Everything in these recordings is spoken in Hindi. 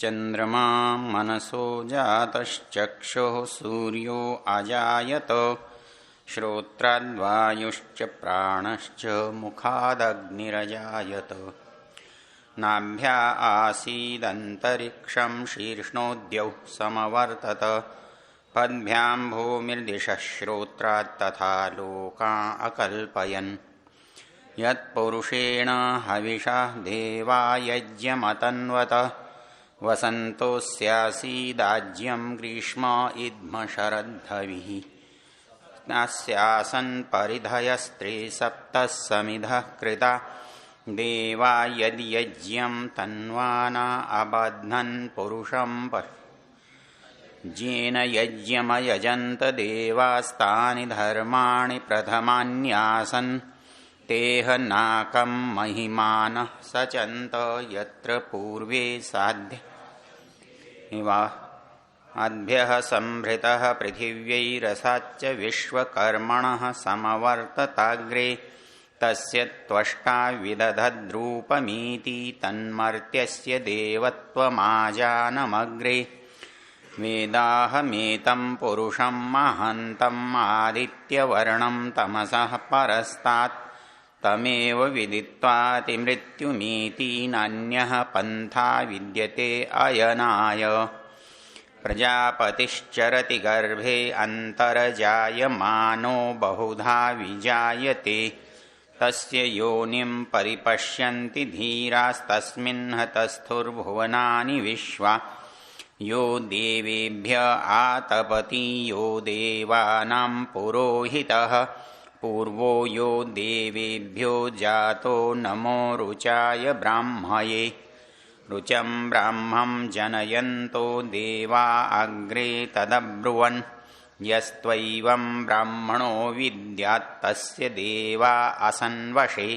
चंद्रमा मनसो जातश्चक्षुः सूर्यो अजायत श्रोत्राद्वायुश्च प्राणश्च मुखादग्निरजायत नाभ्या आसीदन्तरिक्षं शीर्ष्णोद्यौ समवर्तत पद्भ्यां भूमिर्दिशः श्रोत्रात् तथा लोकान् अकल्पयन् यत्पुरुषेण हविषा देवा यज्ञमतन्वत वसन्तोऽस्यासीदाज्यं ग्रीष्म इद्म शरद्धविः अस्यासन् परिधयस्त्रे सप्तः समिधः कृता देवा यद्यज्ञं तन्वाना अबध्नन् पुरुषं येन यज्ञमयजन्त देवास्तानि धर्माणि प्रथमान्यासन् तेह नाकं महिमानः सचन्त यत्र पूर्वे साध्य इवा अद्भ्यः संभृतः पृथिव्यैरसाच्च विश्वकर्मणः समवर्तताग्रे तस्य त्वष्टा विदधद्रूपमीति तन्मर्त्यस्य देवत्वमाजानमग्रे वेदाहमेतं पुरुषं महान्तम् आदित्यवर्णं तमसः परस्तात् तमेव विदित्वातिमृत्युमीति नान्यः पन्था विद्यते अयनाय प्रजापतिश्चरति गर्भे अन्तर्जायमानो बहुधा विजायते तस्य योनिं परिपश्यन्ति धीरास्तस्मिन्हतस्थुर्भुवनानि विश्वा यो देवेभ्य आतपति यो देवानां पुरोहितः पूर्वो यो देवेभ्यो जातो नमो रुचाय ब्राह्मये रुचं ब्राह्मं जनयन्तो देवा अग्रे तदब्रुवन् यस्त्वैवं ब्राह्मणो विद्यात् तस्य देवा असन्वशे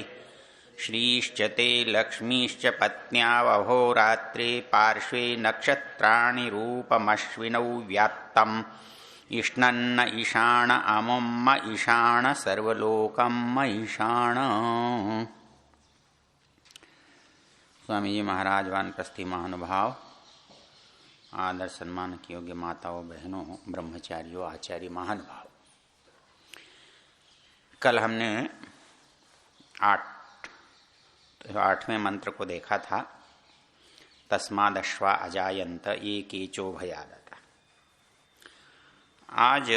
श्रीश्च ते लक्ष्मीश्च पत्न्यावहोरात्रे पार्श्वे नक्षत्राणि रूपमश्विनौ व्याप्तम् इष्णन्न ईशान अमुम्म ईशान सर्वलोकम् ईशान। स्वामी जी महाराज वानप्रस्थी महानुभाव, आदर सम्मान के योग्य माताओं बहनों, ब्रह्मचारियों, आचार्य महानुभाव, कल हमने 8वें मंत्र को देखा था। तस्मादश्वा अजायंत ये केचो भयादता। आज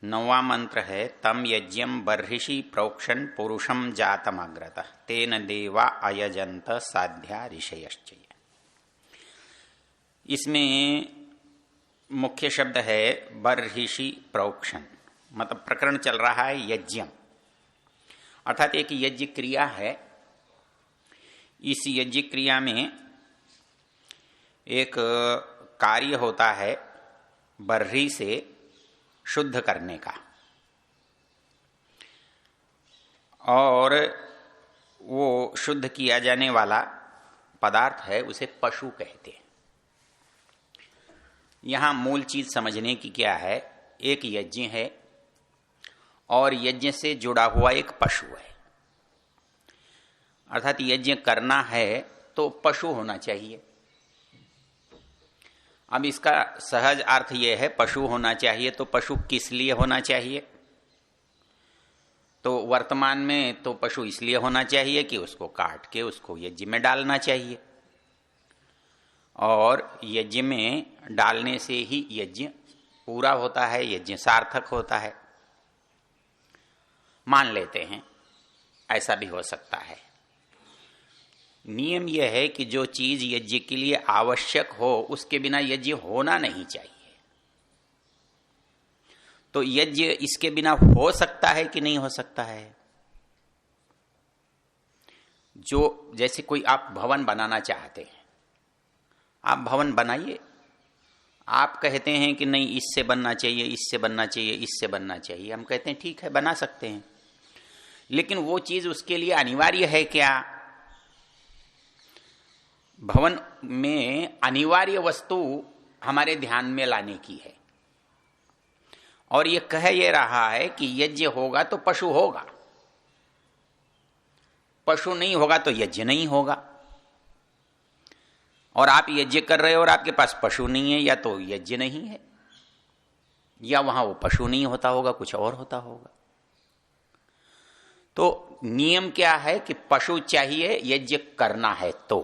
9वां मंत्र है तम यज्ञम बर्हिषि प्रोक्षण पुरुषम जातमग्रत तेन देवा अयजंत साध्या ऋषयश्च। इसमें मुख्य शब्द है बर्हिषि प्रोक्षण, मतलब प्रकरण चल रहा है यज्ञम, अर्थात एक यज्ञ क्रिया है। इस यज्ञ क्रिया में एक कार्य होता है बर्ही से शुद्ध करने का, और वो शुद्ध किया जाने वाला पदार्थ है उसे पशु कहते हैं। यहां मूल चीज समझने की क्या है, एक यज्ञ है और यज्ञ से जुड़ा हुआ एक पशु है। अर्थात यज्ञ करना है तो पशु होना चाहिए। अब इसका सहज अर्थ यह है पशु होना चाहिए, तो पशु किस लिए होना चाहिए? तो वर्तमान में तो पशु इसलिए होना चाहिए कि उसको काट के उसको यज्ञ में डालना चाहिए, और यज्ञ में डालने से ही यज्ञ पूरा होता है, यज्ञ सार्थक होता है। मान लेते हैं ऐसा भी हो सकता है। नियम यह है कि जो चीज यज्ञ के लिए आवश्यक हो उसके बिना यज्ञ होना नहीं चाहिए। तो यज्ञ इसके बिना हो सकता है कि नहीं हो सकता है? जो जैसे कोई आप भवन बनाना चाहते हैं, आप भवन बनाइए। आप कहते हैं कि नहीं इससे बनना चाहिए, इससे बनना चाहिए, इससे बनना चाहिए। हम कहते हैं ठीक है बना सकते हैं, लेकिन वो चीज उसके लिए अनिवार्य है क्या? भवन में अनिवार्य वस्तु हमारे ध्यान में लाने की है, और ये कह ये रहा है कि यज्ञ होगा तो पशु होगा, पशु नहीं होगा तो यज्ञ नहीं होगा। और आप यज्ञ कर रहे हो और आपके पास पशु नहीं है, या तो यज्ञ नहीं है, या वहां वो पशु नहीं होता होगा, कुछ और होता होगा। तो नियम क्या है कि पशु चाहिए यज्ञ करना है। तो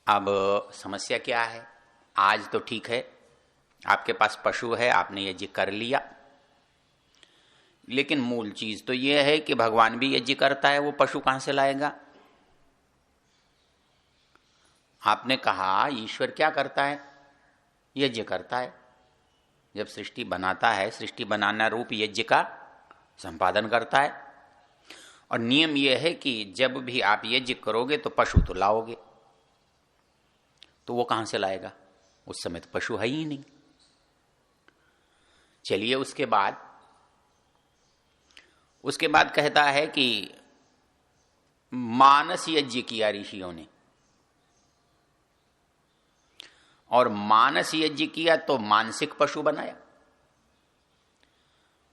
अब समस्या क्या है? आज तो ठीक है, आपके पास पशु है, आपने यज्ञ कर लिया, लेकिन मूल चीज तो यह है कि भगवान भी यज्ञ करता है, वो पशु कहां से लाएगा? आपने कहा ईश्वर क्या करता है? यज्ञ करता है। जब सृष्टि बनाता है, सृष्टि बनाना रूप यज्ञ का संपादन करता है। और नियम यह है कि जब भी आप यज्ञ करोगे तो पशु तो लाओगे। तो वो कहां से लाएगा? उस समय तो पशु है ही नहीं। चलिए, उसके बाद कहता है कि मानस यज्ञ किया ऋषियों ने, और मानस यज्ञ किया तो मानसिक पशु बनाया।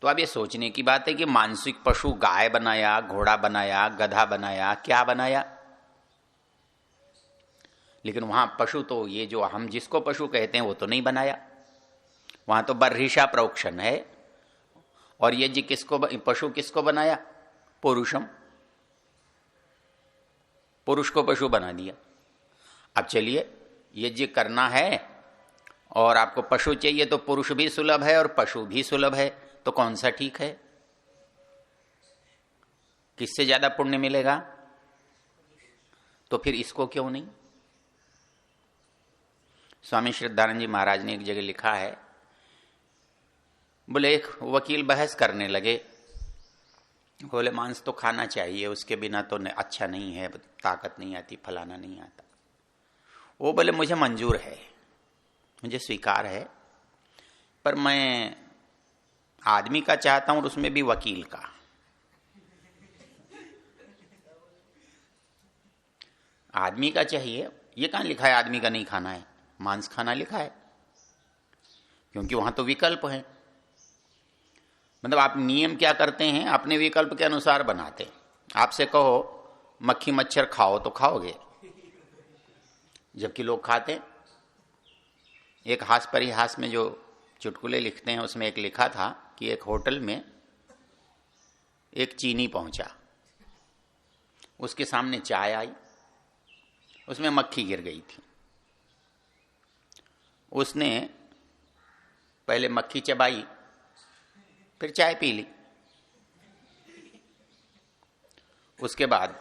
तो अब ये सोचने की बात है कि मानसिक पशु गाय बनाया, घोड़ा बनाया, गधा बनाया, क्या बनाया, लेकिन वहां पशु तो ये जो हम जिसको पशु कहते हैं वो तो नहीं बनाया। वहां तो बर्हिषा प्रोक्षण है। और यज्ञ पशु किसको बनाया? पुरुषम, पुरुष को पशु बना दिया। अब चलिए, यज्ञ करना है और आपको पशु चाहिए, तो पुरुष भी सुलभ है और पशु भी सुलभ है, तो कौन सा ठीक है? किससे ज्यादा पुण्य मिलेगा? तो फिर इसको क्यों नहीं? स्वामी श्रद्धानंद जी महाराज ने एक जगह लिखा है, बोले एक वकील बहस करने लगे, बोले मांस तो खाना चाहिए, उसके बिना तो अच्छा नहीं है, ताकत नहीं आती, फलाना नहीं आता। वो बोले मुझे मंजूर है, मुझे स्वीकार है, पर मैं आदमी का चाहता हूं और उसमें भी वकील का। आदमी का चाहिए, ये कहां लिखा है आदमी का नहीं खाना है, मांस खाना लिखा है, क्योंकि वहां तो विकल्प है। मतलब आप नियम क्या करते हैं? अपने विकल्प के अनुसार बनाते। आपसे कहो मक्खी मच्छर खाओ तो खाओगे, जबकि लोग खाते। एक हास परिहास में जो चुटकुले लिखते हैं उसमें एक लिखा था कि एक होटल में एक चीनी पहुंचा, उसके सामने चाय आई, उसमें मक्खी गिर गई थी। उसने पहले मक्खी चबाई, फिर चाय पी ली। उसके बाद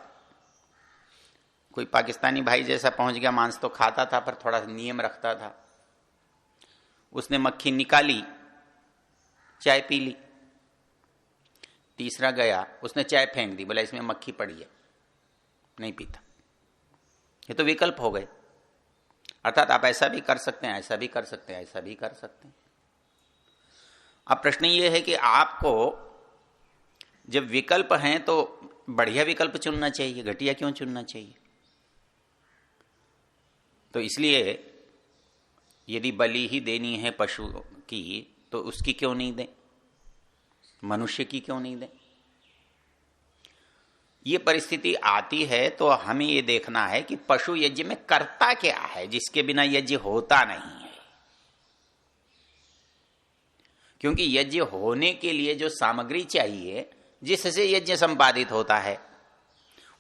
कोई पाकिस्तानी भाई जैसा पहुंच गया, मांस तो खाता था पर थोड़ा नियम रखता था, उसने मक्खी निकाली, चाय पी ली। तीसरा गया, उसने चाय फेंक दी, बोला इसमें मक्खी पड़ी है, नहीं पीता। ये तो विकल्प हो गए। अर्थात आप ऐसा भी कर सकते हैं, ऐसा भी कर सकते हैं, ऐसा भी कर सकते हैं। अब प्रश्न ये है कि आपको जब विकल्प हैं तो बढ़िया विकल्प चुनना चाहिए, घटिया क्यों चुनना चाहिए? तो इसलिए यदि बलि ही देनी है पशु की तो उसकी क्यों नहीं दें, मनुष्य की क्यों नहीं दें? ये परिस्थिति आती है तो हमें ये देखना है कि पशु यज्ञ में करता क्या है जिसके बिना यज्ञ होता नहीं है। क्योंकि यज्ञ होने के लिए जो सामग्री चाहिए जिससे यज्ञ संपादित होता है,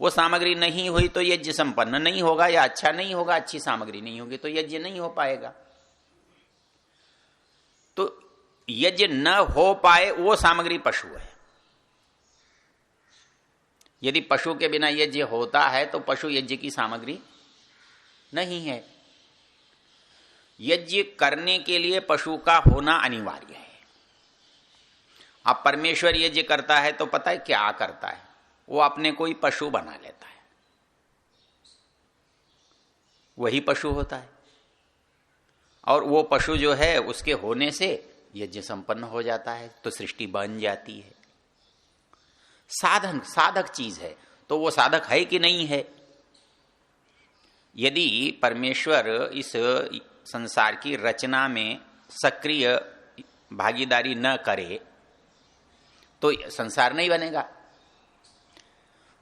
वो सामग्री नहीं हुई तो यज्ञ संपन्न नहीं होगा या अच्छा नहीं होगा। अच्छी सामग्री नहीं होगी तो यज्ञ नहीं हो पाएगा। तो यज्ञ न हो पाए वो सामग्री पशु है। यदि पशु के बिना यज्ञ होता है तो पशु यज्ञ की सामग्री नहीं है। यज्ञ करने के लिए पशु का होना अनिवार्य है। अब परमेश्वर यज्ञ करता है तो पता है क्या करता है? वो अपने कोई पशु बना लेता है, वही पशु होता है, और वो पशु जो है उसके होने से यज्ञ संपन्न हो जाता है, तो सृष्टि बन जाती है। साधक चीज है, तो वो साधक है कि नहीं है? यदि परमेश्वर इस संसार की रचना में सक्रिय भागीदारी न करे तो संसार नहीं बनेगा।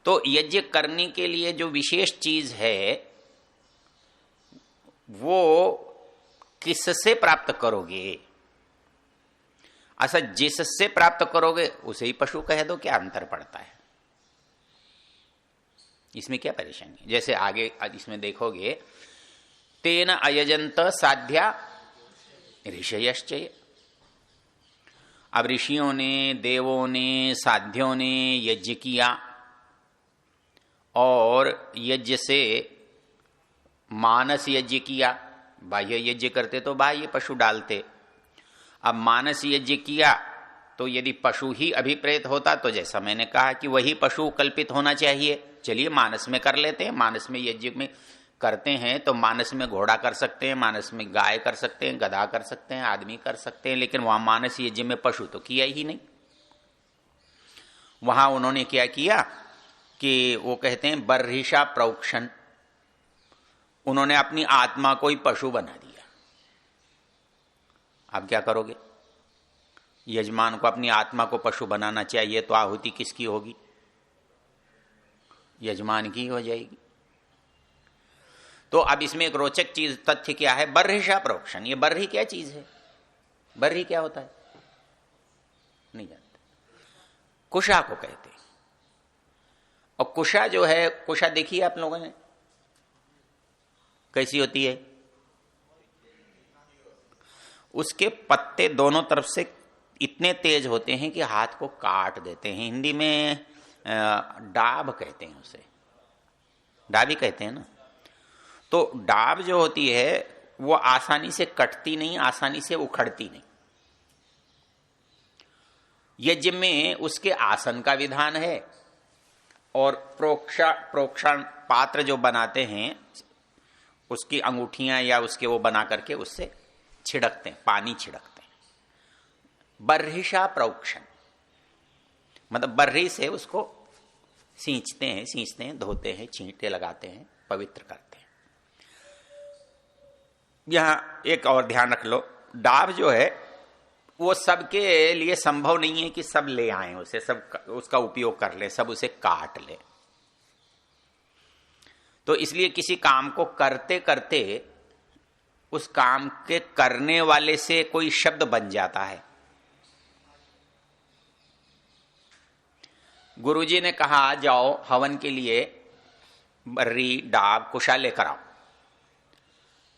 तो यज्ञ करने के लिए जो विशेष चीज है वो किससे प्राप्त करोगे? अच्छा, जिससे प्राप्त करोगे उसे ही पशु कह दो, क्या अंतर पड़ता है? इसमें क्या परेशानी है? जैसे आगे इसमें देखोगे, तेन अयजंत साध्या ऋषयश्चय। अब ऋषियों ने, देवों ने, साध्यों ने यज्ञ किया और यज्ञ से मानस यज्ञ किया। बाह्य यज्ञ करते तो बाह्य पशु डालते। अब मानस यज्ञ किया तो यदि पशु ही अभिप्रेत होता तो जैसा मैंने कहा कि वही पशु कल्पित होना चाहिए। चलिए मानस में कर लेते हैं, मानस में यज्ञ में करते हैं तो मानस में घोड़ा कर सकते हैं, मानस में गाय कर सकते हैं, गधा कर सकते हैं, आदमी कर सकते हैं, लेकिन वहां मानस यज्ञ में पशु तो किया ही नहीं। वहां उन्होंने क्या किया कि वो कहते हैं बर्हिषा प्रोक्षण, उन्होंने अपनी आत्मा को ही पशु बना दिया। अब क्या करोगे? यजमान को अपनी आत्मा को पशु बनाना चाहिए तो आहुति किसकी होगी? यजमान की हो जाएगी। तो अब इसमें एक रोचक चीज तथ्य क्या है? बर्हिषा प्रोक्षण। ये बर्ही क्या चीज है? बर्ही क्या होता है? नहीं जानते। कुशा को कहते हैं। और कुशा जो है, कुशा देखिए आप लोगों ने कैसी होती है? उसके पत्ते दोनों तरफ से इतने तेज होते हैं कि हाथ को काट देते हैं। हिंदी में डाब कहते हैं उसे, डाबी कहते हैं ना। तो डाब जो होती है वो आसानी से कटती नहीं, आसानी से उखड़ती नहीं। यज्ञ में उसके आसन का विधान है और प्रोक्षण पात्र जो बनाते हैं उसकी अंगूठियां या उसके वो बना करके उससे छिड़कते हैं, पानी छिड़कते हैं। बर्हिषा प्रोक्षण मतलब बर्री से उसको सींचते हैं, धोते हैं, छींटे लगाते हैं, पवित्र करते हैं। यहां एक और ध्यान रख लो, डाब जो है वो सबके लिए संभव नहीं है कि सब ले आए उसे, सब उसका उपयोग कर ले, सब उसे काट ले। तो इसलिए किसी काम को करते करते उस काम के करने वाले से कोई शब्द बन जाता है। गुरुजी ने कहा जाओ हवन के लिए बर्री, डाब, कुशा लेकर आओ।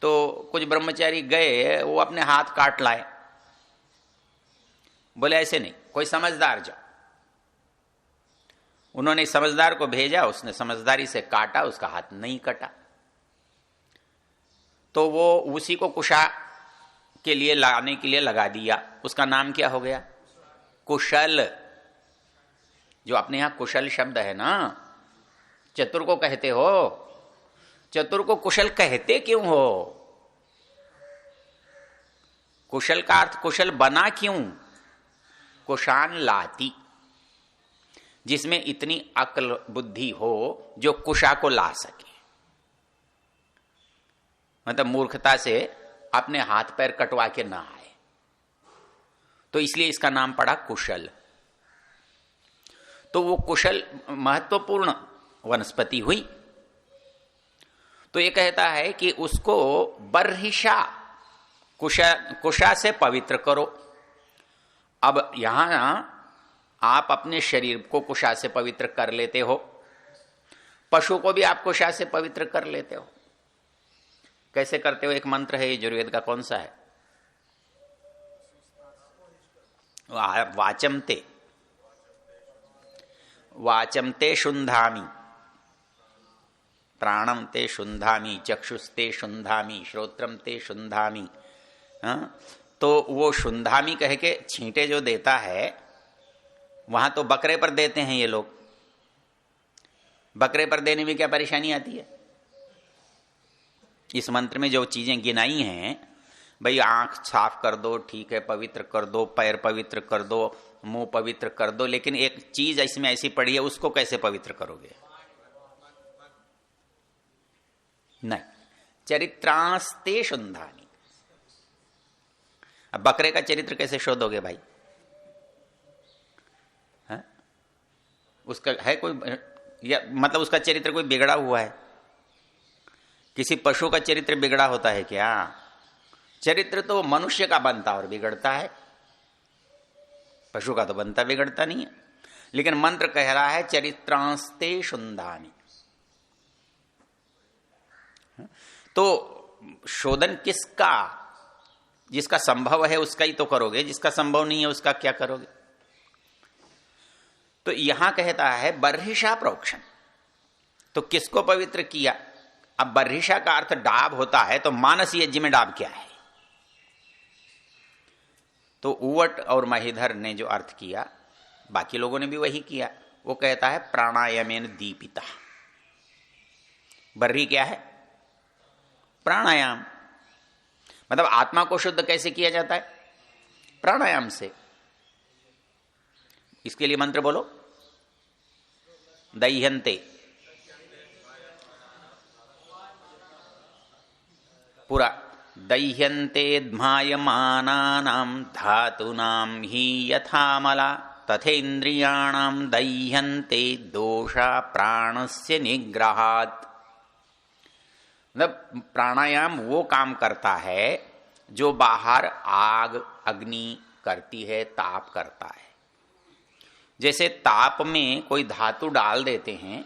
तो कुछ ब्रह्मचारी गए, वो अपने हाथ काट लाए। बोले ऐसे नहीं, कोई समझदार जाओ। उन्होंने समझदार को भेजा, उसने समझदारी से काटा, उसका हाथ नहीं कटा। तो वो उसी को कुशा के लिए लाने के लिए लगा दिया। उसका नाम क्या हो गया? कुशल। जो अपने यहां कुशल शब्द है ना, चतुर को कहते हो। चतुर को कुशल कहते क्यों हो? कुशल का अर्थ कुशल बना क्यों? कुशान लाती, जिसमें इतनी अक्ल बुद्धि हो जो कुशा को ला सके। मतलब मूर्खता से अपने हाथ पैर कटवा के ना आए। तो इसलिए इसका नाम पड़ा कुशल। तो वो कुशल महत्वपूर्ण वनस्पति हुई। तो ये कहता है कि उसको बर्हिषा, कुशा से पवित्र करो। अब यहां आप अपने शरीर को कुशा से पवित्र कर लेते हो, पशु को भी आप कुशा से पवित्र कर लेते हो। कैसे करते हो? एक मंत्र है यजुर्वेद का, कौन सा है? वाचमते, वाचमते शुंधामी, प्राणम ते शुंधामी, चक्षुस्ते शुंधामी, श्रोत्रम ते शुंधामी। तो वो शुंधामी कह के छींटे जो देता है, वहां तो बकरे पर देते हैं ये लोग। बकरे पर देने में क्या परेशानी आती है? इस मंत्र में जो चीजें गिनाई हैं, भाई आंख साफ कर दो, ठीक है, पवित्र कर दो, पैर पवित्र कर दो, मुंह पवित्र कर दो, लेकिन एक चीज इसमें ऐसी पड़ी है, उसको कैसे पवित्र करोगे? नहीं, चरित्रास्ते शुंधानी। अब बकरे का चरित्र कैसे शोधोगे भाई? है? उसका है कोई, या मतलब उसका चरित्र कोई बिगड़ा हुआ है किसी पशु का चरित्र बिगड़ा होता है क्या? चरित्र तो मनुष्य का बनता और बिगड़ता है, पशु का तो बनता बिगड़ता नहीं है। लेकिन मंत्र कह रहा है चरित्रांस्ते शुंदानी। तो शोधन किसका? जिसका संभव है उसका ही तो करोगे, जिसका संभव नहीं है उसका क्या करोगे? तो यहां कहता है बर्हिषा प्रोक्षण। तो किसको पवित्र किया? अब बर्हिषा का अर्थ डाब होता है, तो मानस यज्ञ में डाब क्या है? तो उवट और महीधर ने जो अर्थ किया, बाकी लोगों ने भी वही किया। वो कहता है प्राणायामेन दीपिता। बर्ही क्या है? प्राणायाम। मतलब आत्मा को शुद्ध कैसे किया जाता है? प्राणायाम से। इसके लिए मंत्र बोलो, दह्यन्ते, पूरा, दह्यन्ते ध्मायमानानां धातूनां हि यथामला तथेन्द्रियाणां दह्यन्ते दोषा प्राणस्य निग्रहात्। मतलब प्राणायाम वो काम करता है जो बाहर आग अग्नि करती है, ताप करता है। जैसे ताप में कोई धातु डाल देते हैं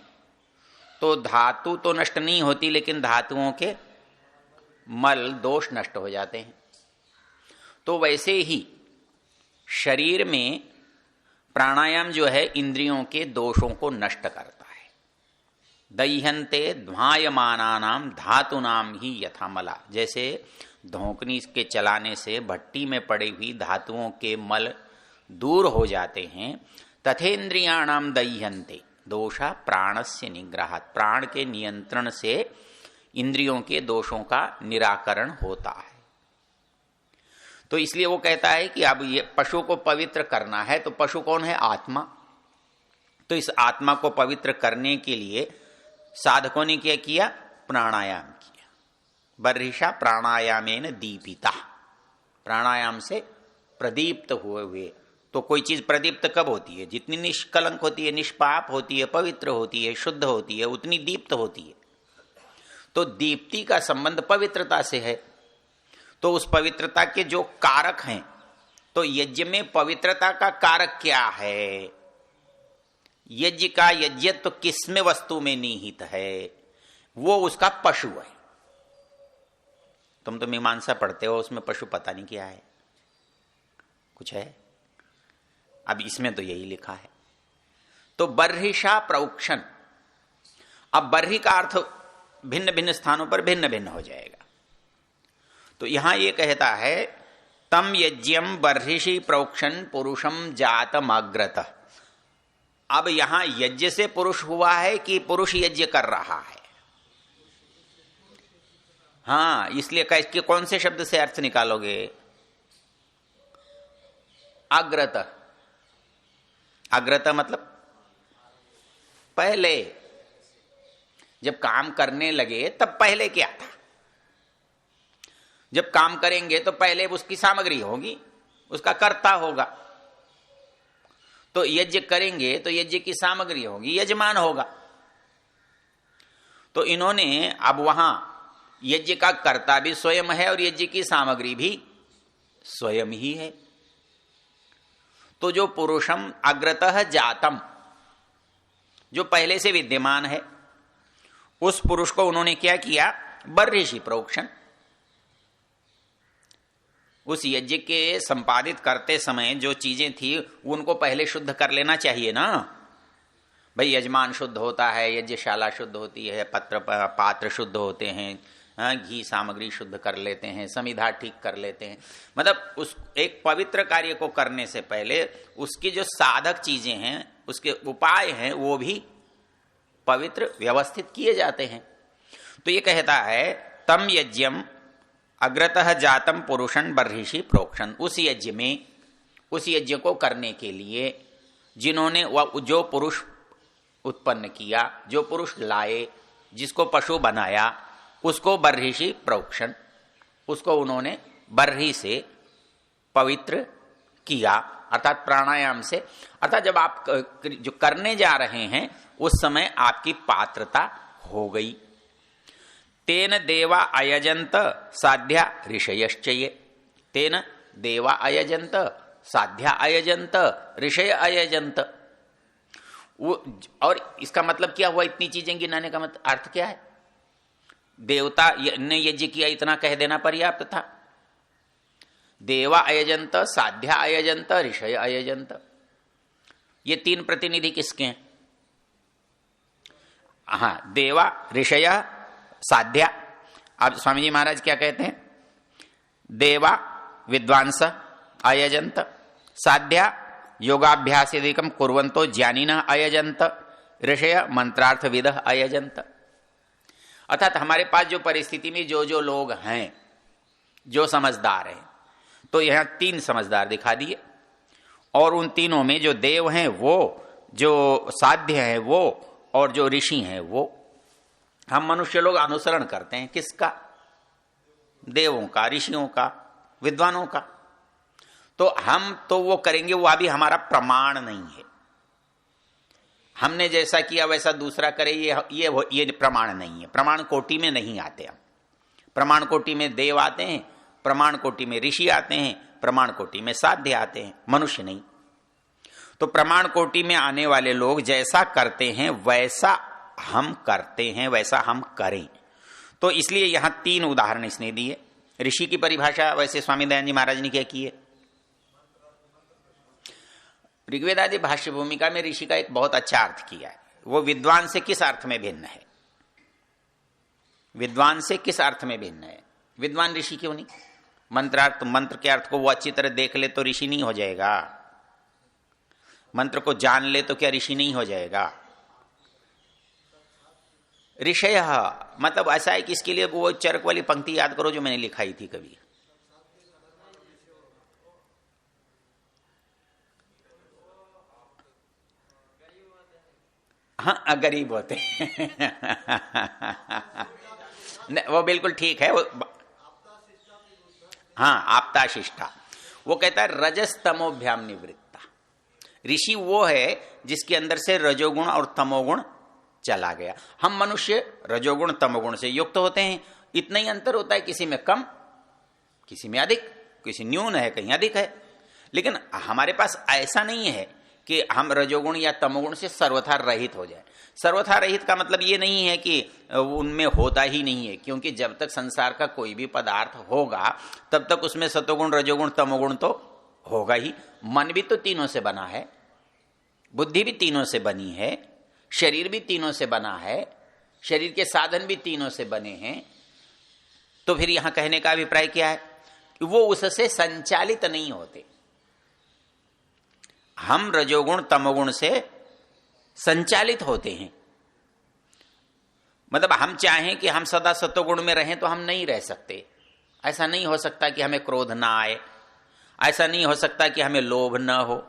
तो धातु तो नष्ट नहीं होती, लेकिन धातुओं के मल दोष नष्ट हो जाते हैं। तो वैसे ही शरीर में प्राणायाम जो है इंद्रियों के दोषों को नष्ट करता है। दह्यन्ते ध्मायमानानां धातूनां ही यथामला। जैसे धोकनी के चलाने से भट्टी में पड़ी हुई धातुओं के मल दूर हो जाते हैं, तथेन्द्रियाणाम दह्यन्ते दोषा प्राणस्य निग्रहात्। प्राण के नियंत्रण से इंद्रियों के दोषों का निराकरण होता है। तो इसलिए वो कहता है कि अब ये पशु को पवित्र करना है, तो पशु कौन है? आत्मा। तो इस आत्मा को पवित्र करने के लिए साधकों ने क्या किया? प्राणायाम किया। बर्हिषा प्राणायामेन दीपिता। प्राणायाम से प्रदीप्त हुए। तो कोई चीज प्रदीप्त कब होती है? जितनी निष्कलंक होती है, निष्पाप होती है, पवित्र होती है, शुद्ध होती है, उतनी दीप्त होती है। तो दीप्ति का संबंध पवित्रता से है। तो उस पवित्रता के जो कारक हैं, तो यज्ञ में पवित्रता का कारक क्या है? यज्ञ का यज्ञत्व किसमें वस्तु में निहित है? वो उसका पशु है। तुम तो मीमांसा पढ़ते हो, उसमें पशु पता नहीं क्या है, कुछ है? अब इसमें तो यही लिखा है। तो बर्हिषा प्रोक्षण। अब बर्हि का अर्थ भिन्न भिन्न स्थानों पर भिन्न भिन्न हो जाएगा। तो यहां ये कहता है तम यज्ञम बर्हिषि प्रोक्षण पुरुषम जातमग्रतः। अब यहां यज्ञ से पुरुष हुआ है कि पुरुष यज्ञ कर रहा है? हाँ, इसलिए कि कौन से शब्द से अर्थ निकालोगे? अग्रत। अग्रत मतलब पहले। जब काम करने लगे तब पहले क्या था? जब काम करेंगे तो पहले उसकी सामग्री होगी, उसका कर्ता होगा। तो यज्ञ करेंगे तो यज्ञ की सामग्री होगी, यजमान होगा। तो इन्होंने अब वहां यज्ञ का कर्ता भी स्वयं है और यज्ञ की सामग्री भी स्वयं ही है। तो जो पुरुषम अग्रतः जातम, जो पहले से विद्यमान है, उस पुरुष को उन्होंने क्या किया? बर्हिषि प्रोक्षण। उस यज्ञ के संपादित करते समय जो चीजें थी उनको पहले शुद्ध कर लेना चाहिए ना भाई। यजमान शुद्ध होता है, यज्ञशाला शुद्ध होती है, पात्र शुद्ध होते हैं, घी सामग्री शुद्ध कर लेते हैं, समिधा ठीक कर लेते हैं। मतलब उस एक पवित्र कार्य को करने से पहले उसकी जो साधक चीजें हैं, उसके उपाय हैं, वो भी पवित्र व्यवस्थित किए जाते हैं। तो ये कहता है तम यज्ञम अग्रतः जातम पुरुषन बर्हिषि प्रोक्षण। उस यज्ञ में, उस यज्ञ को करने के लिए जिन्होंने जो पुरुष उत्पन्न किया, जो पुरुष लाए, जिसको पशु बनाया, उसको बर्हिषि प्रोक्षण, उसको उन्होंने बर्हि से पवित्र किया, अर्थात प्राणायाम से। अर्थात जब आप जो करने जा रहे हैं उस समय आपकी पात्रता हो गई। तेन देवा अयजंत साध्या ऋषयश्च ये। तेन देवा अयजंत साध्या अयजंत ऋषय अयजंत। और इसका मतलब क्या हुआ? इतनी चीजें गिनाने का मतलब अर्थ क्या है? देवता ने यज्ञ किया इतना कह देना पर्याप्त था। देवा अयजंत साध्या अयजंत ऋषय अयजंत, ये तीन प्रतिनिधि किसके हैं? हाँ, देवा ऋषय साध्या। अब स्वामी जी महाराज क्या कहते हैं? देवा विद्वांस अयजंत, साध्या योगाभ्यासेदिकम कुर्वन्तो ज्ञानिनः अयजंत, ऋषय मंत्रार्थविद अयजंत। अर्थात हमारे पास जो परिस्थिति में जो जो लोग हैं, जो समझदार हैं, तो यहां तीन समझदार दिखा दिए। और उन तीनों में जो देव हैं वो, जो साध्य हैं वो, और जो ऋषि हैं वो। हम मनुष्य लोग अनुसरण करते हैं किसका? देवों का, ऋषियों का, विद्वानों का। तो हम तो वो करेंगे, वो अभी हमारा प्रमाण नहीं है। हमने जैसा किया वैसा दूसरा करे, ये प्रमाण नहीं है। प्रमाण कोटि में नहीं आते हम। प्रमाण कोटि में देव आते हैं, प्रमाण कोटि में ऋषि आते हैं, प्रमाण कोटि में साध्य आते हैं, मनुष्य नहीं। तो प्रमाण कोटि में आने वाले लोग जैसा करते हैं वैसा हम करते हैं, वैसा हम करें। तो इसलिए यहां तीन उदाहरण इसने दिए। ऋषि की परिभाषा वैसे स्वामी दयानंद जी महाराज ने क्या की है? ऋग्वेद आदि भाष्य भूमिका में ऋषि का एक बहुत अच्छा अर्थ किया है। वो विद्वान से किस अर्थ में भिन्न है? विद्वान से किस अर्थ में भिन्न है? विद्वान ऋषि क्यों नहीं? मंत्रार्थ, मंत्र के अर्थ को वो अच्छी तरह देख ले तो ऋषि नहीं हो जाएगा? मंत्र को जान ले तो क्या ऋषि नहीं हो जाएगा? ऋषय मतलब ऐसा है कि इसके लिए वो चरक वाली पंक्ति याद करो जो मैंने लिखाई थी कभी। हाँ, गरीब होते वो बिल्कुल ठीक है वो। हाँ, आपता शिष्टा। वो कहता है रजस तमोभ्याम निवृत्ता। ऋषि वो है जिसके अंदर से रजोगुण और तमोगुण चला गया। हम मनुष्य रजोगुण तमोगुण से युक्त होते हैं। इतना ही अंतर होता है, किसी में कम, किसी में अधिक, किसी न्यून है, कहीं अधिक है। लेकिन हमारे पास ऐसा नहीं है कि हम रजोगुण या तमोगुण से सर्वथा रहित हो जाए। सर्वथा रहित का मतलब ये नहीं है कि उनमें होता ही नहीं है, क्योंकि जब तक संसार का कोई भी पदार्थ होगा तब तक उसमें सतोगुण रजोगुण तमोगुण तो होगा ही। मन भी तो तीनों से बना है, बुद्धि भी तीनों से बनी है, शरीर भी तीनों से बना है, शरीर के साधन भी तीनों से बने हैं। तो फिर यहां कहने का अभिप्राय क्या है? वो उससे संचालित नहीं होते। हम रजोगुण तमोगुण से संचालित होते हैं। मतलब हम चाहें कि हम सदा सत्वगुण में रहें तो हम नहीं रह सकते। ऐसा नहीं हो सकता कि हमें क्रोध ना आए, ऐसा नहीं हो सकता कि हमें लोभ न हो,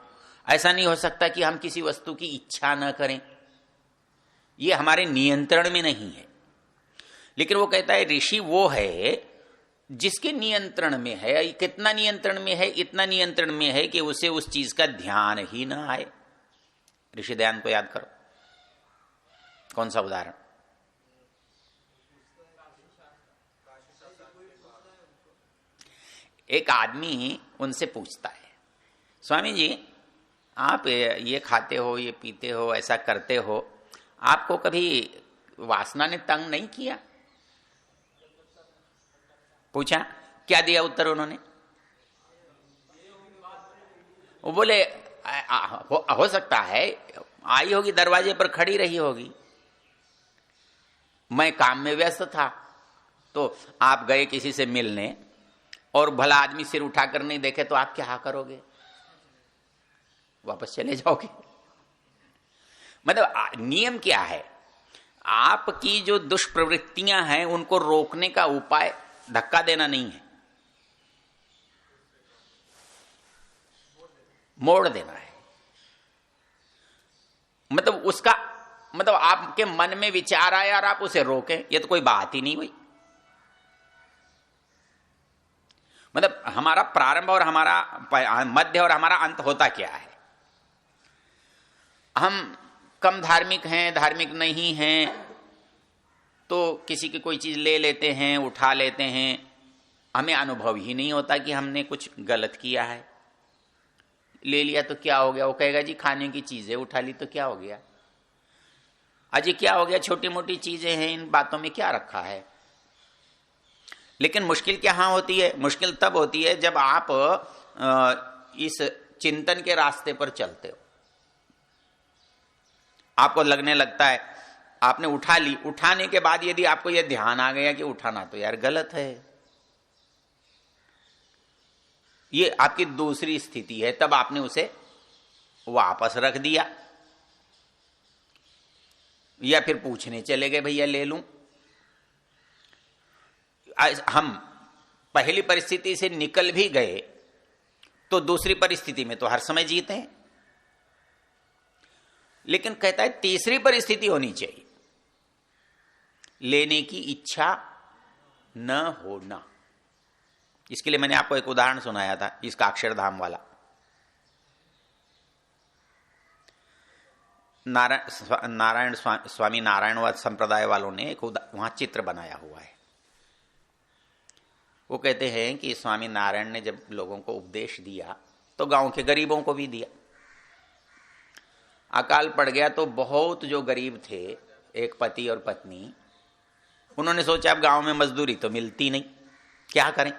ऐसा नहीं हो सकता कि हम किसी वस्तु की इच्छा न करें। ये हमारे नियंत्रण में नहीं है। लेकिन वो कहता है ऋषि वो है जिसके नियंत्रण में है। कितना नियंत्रण में है? इतना नियंत्रण में है कि उसे उस चीज का ध्यान ही ना आए। ऋषि ध्यान को याद करो। कौन सा उदाहरण? एक आदमी उनसे पूछता है, स्वामी जी आप ये खाते हो, ये पीते हो, ऐसा करते हो, आपको कभी वासना ने तंग नहीं किया? पूछा, क्या दिया उत्तर उन्होंने? वो बोले हो सकता है आई होगी, दरवाजे पर खड़ी रही होगी, मैं काम में व्यस्त था, तो आप गए किसी से मिलने और भला आदमी सिर उठाकर नहीं देखे तो आप क्या करोगे? वापस चले जाओगे। मतलब नियम क्या है? आपकी जो दुष्प्रवृत्तियां हैं उनको रोकने का उपाय धक्का देना नहीं है, मोड़ देना है। मतलब उसका मतलब आपके मन में विचार आया और आप उसे रोकें, ये तो कोई बात ही नहीं हुई। मतलब हमारा प्रारंभ और हमारा मध्य और हमारा अंत होता क्या है? हम कम धार्मिक हैं, धार्मिक नहीं हैं, तो किसी की कोई चीज ले लेते हैं, उठा लेते हैं, हमें अनुभव ही नहीं होता कि हमने कुछ गलत किया है। ले लिया तो क्या हो गया, वो कहेगा जी खाने की चीजें उठा ली तो क्या हो गया, अजी क्या हो गया, छोटी मोटी चीजें हैं, इन बातों में क्या रखा है। लेकिन मुश्किल क्या होती है, मुश्किल तब होती है जब आप इस चिंतन के रास्ते पर चलते हो। आपको लगने लगता है आपने उठा ली, उठाने के बाद यदि आपको यह ध्यान आ गया कि उठाना तो यार गलत है, ये आपकी दूसरी स्थिति है, तब आपने उसे वापस रख दिया या फिर पूछने चले गए भैया ले लूं। हम पहली परिस्थिति से निकल भी गए तो दूसरी परिस्थिति में तो हर समय जीते हैं। लेकिन कहता है तीसरी परिस्थिति होनी चाहिए, लेने की इच्छा न होना। इसके लिए मैंने आपको एक उदाहरण सुनाया था, इसका अक्षरधाम वाला। नारायण स्वामी नारायणवाद संप्रदाय वालों ने एक वहां चित्र बनाया हुआ है। वो कहते हैं कि स्वामी नारायण ने जब लोगों को उपदेश दिया तो गांव के गरीबों को भी दिया। अकाल पड़ गया तो बहुत जो गरीब थे, एक पति और पत्नी, उन्होंने सोचा अब गांव में मजदूरी तो मिलती नहीं, क्या करें,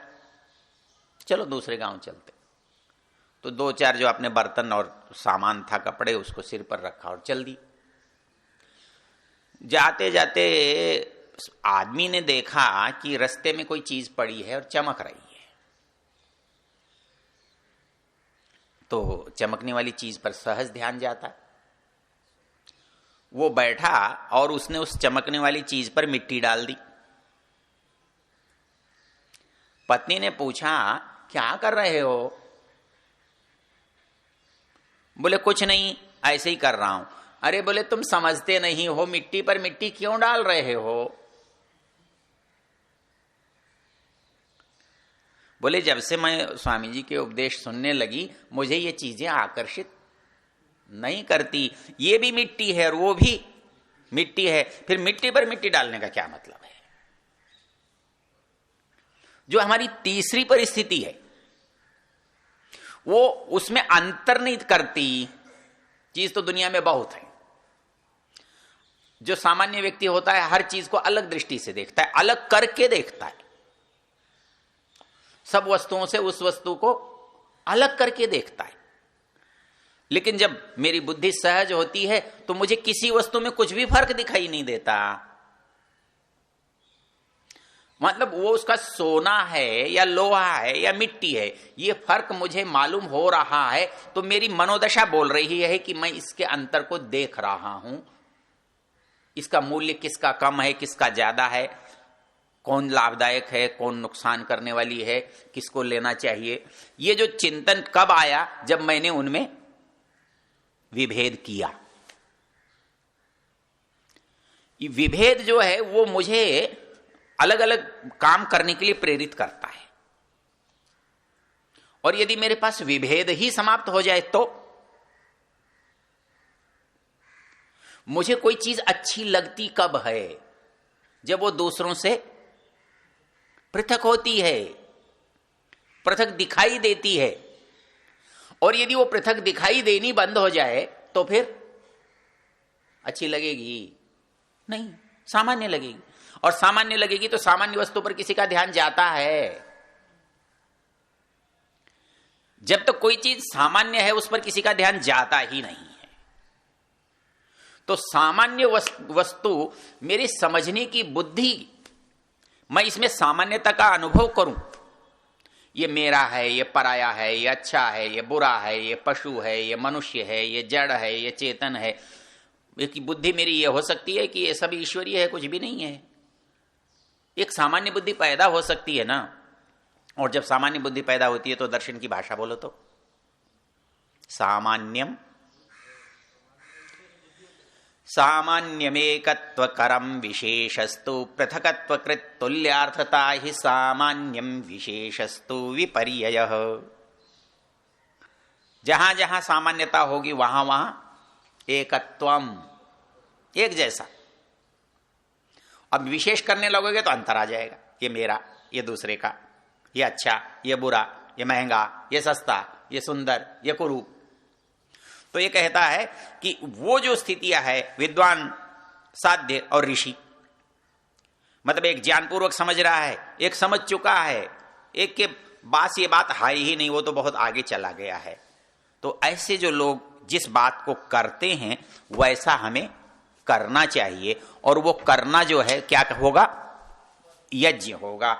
चलो दूसरे गांव चलते। तो दो चार जो अपने बर्तन और सामान था, कपड़े, उसको सिर पर रखा और चल दी। जाते जाते आदमी ने देखा कि रास्ते में कोई चीज पड़ी है और चमक रही है। तो चमकने वाली चीज पर सहज ध्यान जाता है। वो बैठा और उसने उस चमकने वाली चीज पर मिट्टी डाल दी। पत्नी ने पूछा क्या कर रहे हो? बोले कुछ नहीं, ऐसे ही कर रहा हूं। अरे बोले तुम समझते नहीं हो, मिट्टी पर मिट्टी क्यों डाल रहे हो? बोले जब से मैं स्वामी जी के उपदेश सुनने लगी मुझे ये चीजें आकर्षित नहीं करती। ये भी मिट्टी है और वो भी मिट्टी है, फिर मिट्टी पर मिट्टी डालने का क्या मतलब है? जो हमारी तीसरी परिस्थिति है वो उसमें अंतर नहीं करती। चीज तो दुनिया में बहुत है। जो सामान्य व्यक्ति होता है हर चीज को अलग दृष्टि से देखता है, अलग करके देखता है। सब वस्तुओं से उस वस्तु को अलग करके देखता है। लेकिन जब मेरी बुद्धि सहज होती है तो मुझे किसी वस्तु में कुछ भी फर्क दिखाई नहीं देता। मतलब वो उसका सोना है या लोहा है या मिट्टी है, ये फर्क मुझे मालूम हो रहा है तो मेरी मनोदशा बोल रही है कि मैं इसके अंतर को देख रहा हूं। इसका मूल्य किसका कम है, किसका ज्यादा है, कौन लाभदायक है, कौन नुकसान करने वाली है, किसको लेना चाहिए। ये जो चिंतन कब आया? जब मैंने उनमें विभेद किया। ये विभेद जो है वो मुझे अलग अलग काम करने के लिए प्रेरित करता है। और यदि मेरे पास विभेद ही समाप्त हो जाए तो मुझे कोई चीज अच्छी लगती कब है? जब वो दूसरों से पृथक होती है, पृथक दिखाई देती है। और यदि वो पृथक दिखाई देनी बंद हो जाए तो फिर अच्छी लगेगी नहीं, सामान्य लगेगी। और सामान्य लगेगी तो सामान्य वस्तु पर किसी का ध्यान जाता है। जब तक तो कोई चीज सामान्य है उस पर किसी का ध्यान जाता ही नहीं है। तो सामान्य वस्तु मेरी समझने की बुद्धि, मैं इसमें सामान्यता का अनुभव करूं, ये मेरा है, ये पराया है, ये अच्छा है, ये बुरा है, ये पशु है, ये मनुष्य है, ये जड़ है, ये चेतन है। एक बुद्धि मेरी ये हो सकती है कि ये सब ईश्वरीय है, कुछ भी नहीं है। एक सामान्य बुद्धि पैदा हो सकती है ना। और जब सामान्य बुद्धि पैदा होती है तो दर्शन की भाषा बोलो तो सामान्यम सामान्यमेकत्वकरम विशेषस्तु पृथकत्वकृत तुल्यार्थता ही सामान्यम विशेषस्तु विपर्ययः। जहां जहां सामान्यता होगी वहां वहां एकत्वम, एक जैसा। अब विशेष करने लगोगे तो अंतर आ जाएगा, ये मेरा, ये दूसरे का, ये अच्छा, ये बुरा, ये महंगा, ये सस्ता, ये सुंदर, ये कुरूप। तो ये कहता है कि वो जो स्थितियां है विद्वान, साध्य और ऋषि, मतलब एक ज्ञानपूर्वक समझ रहा है, एक समझ चुका है, एक के पास ये बात है ही नहीं, वो तो बहुत आगे चला गया है। तो ऐसे जो लोग जिस बात को करते हैं वैसा हमें करना चाहिए, और वो करना जो है क्या होगा, यज्ञ होगा।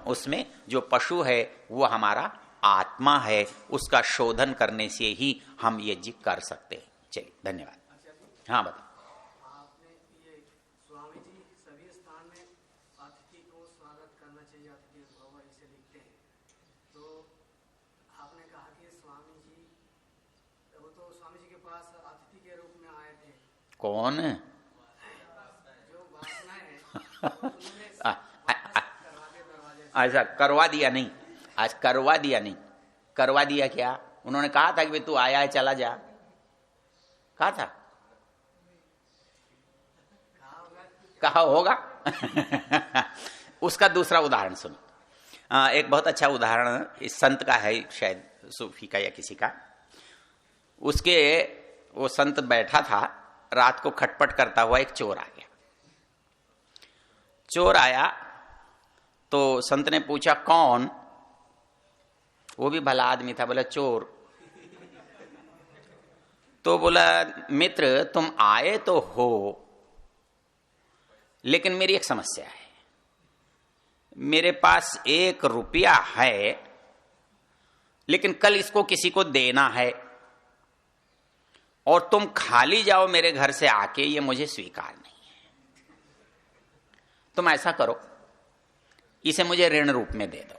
उसमें जो पशु है वो हमारा आत्मा है, उसका शोधन करने से ही हम यज्ञ कर सकते हैं। चलिए धन्यवाद। हाँ बताओ। आपने ये स्वामी जी सभी स्थान में अतिथि को स्वागत करना चाहिए, अतिथि भव इसे लिखते हैं। तो आपने कहा कि स्वामी जी, वो तो स्वामी जी के पास अतिथि के रूप में आए थे। कौन है? जो वासना है ऐसा करवा दिया नहीं, आज करवा दिया नहीं। करवा दिया क्या? उन्होंने कहा था कि तू आया है चला जा, कहा था, कहा होगा। उसका दूसरा उदाहरण सुनो। एक बहुत अच्छा उदाहरण इस संत का है, शायद सूफी का या किसी का। उसके वो संत बैठा था, रात को खटपट करता हुआ एक चोर आ गया। चोर आया तो संत ने पूछा कौन? वो भी भला आदमी था, बोला चोर। तो बोला मित्र तुम आए तो हो, लेकिन मेरी एक समस्या है, मेरे पास 1 रुपया है, लेकिन कल इसको किसी को देना है, और तुम खाली जाओ मेरे घर से आके, ये मुझे स्वीकार नहीं है। तुम ऐसा करो, इसे मुझे ऋण रूप में दे दो,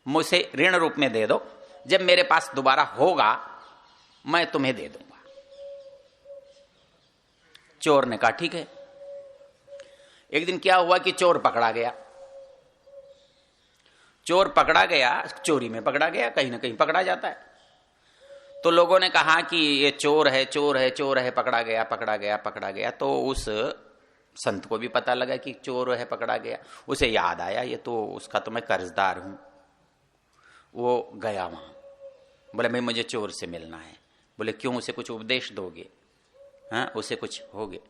मुझे ऋण रूप में दे दो, जब मेरे पास दोबारा होगा मैं तुम्हें दे दूंगा। चोर ने कहा ठीक है। एक दिन क्या हुआ कि चोर पकड़ा गया। चोर पकड़ा गया, चोरी में पकड़ा गया, कहीं ना कहीं पकड़ा जाता है। तो लोगों ने कहा कि ये चोर है, चोर है, चोर है, पकड़ा गया, पकड़ा गया, पकड़ा गया। तो उस संत को भी पता लगा कि चोर है, पकड़ा गया। उसे याद आया ये तो उसका तो मैं कर्जदार हूं। वो गया वहां, बोले भाई मुझे चोर से मिलना है। बोले क्यों, उसे कुछ उपदेश दोगे? हाँ, उसे कुछ होगे?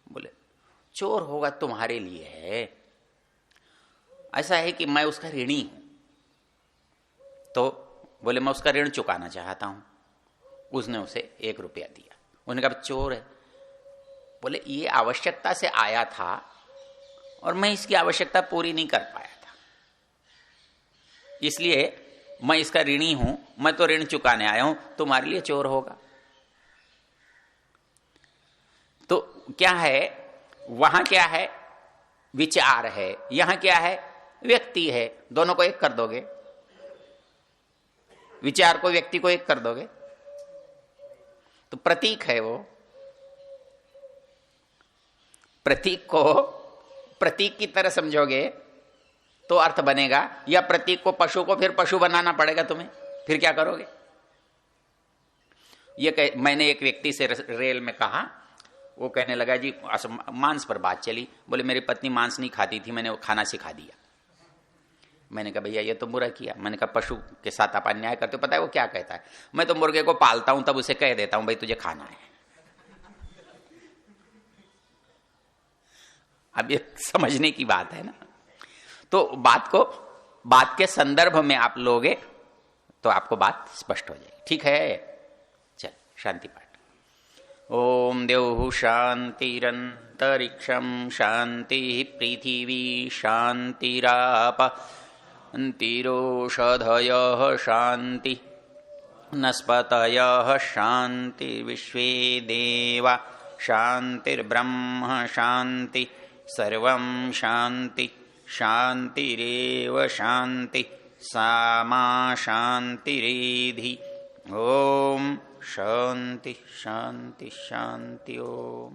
बोले चोर होगा तुम्हारे लिए है, ऐसा है कि मैं उसका ऋणी हूं। तो बोले मैं उसका ऋण चुकाना चाहता हूं। उसने उसे 1 रुपया दिया। उन्होंने कहा चोर है। बोले ये आवश्यकता से आया था और मैं इसकी आवश्यकता पूरी नहीं कर पाया था, इसलिए मैं इसका ऋणी हूं, मैं तो ऋण चुकाने आया हूं, तुम्हारे लिए चोर होगा। तो क्या है वहां, क्या है विचार है, यहां क्या है व्यक्ति है। दोनों को एक कर दोगे, विचार को व्यक्ति को एक कर दोगे, तो प्रतीक है वो। प्रतीक को प्रतीक की तरह समझोगे तो अर्थ बनेगा, या प्रतीक को पशु को फिर पशु बनाना पड़ेगा तुम्हें, फिर क्या करोगे? ये मैंने एक व्यक्ति से रेल में कहा, वो कहने लगा जी मांस पर बात चली। बोले मेरी पत्नी मांस नहीं खाती थी, मैंने वो खाना सिखा दिया। मैंने कहा भैया ये तो बुरा किया। मैंने कहा पशु के साथ आप अन्याय करते हो। पता है वो क्या कहता है? मैं तो मुर्गे को पालता हूं, तब उसे कह देता हूं भाई तुझे खाना है। अब ये समझने की बात है ना। तो बात के संदर्भ में आप लोगे तो आपको बात स्पष्ट हो जाएगी। ठीक है, चल शांति पाठ। ओम द्यौः शांतिरंतरिक्षं शांति पृथिवी शांतिराप शांतिरोषधयः शांति वनस्पतयः शांतिर्विश्वे देवा शांतिर्ब्रह्म शांति सर्वं शांति शांतिरेव शांति सामा शांतिरेधि। ओम शांति शांति शांति। ओम।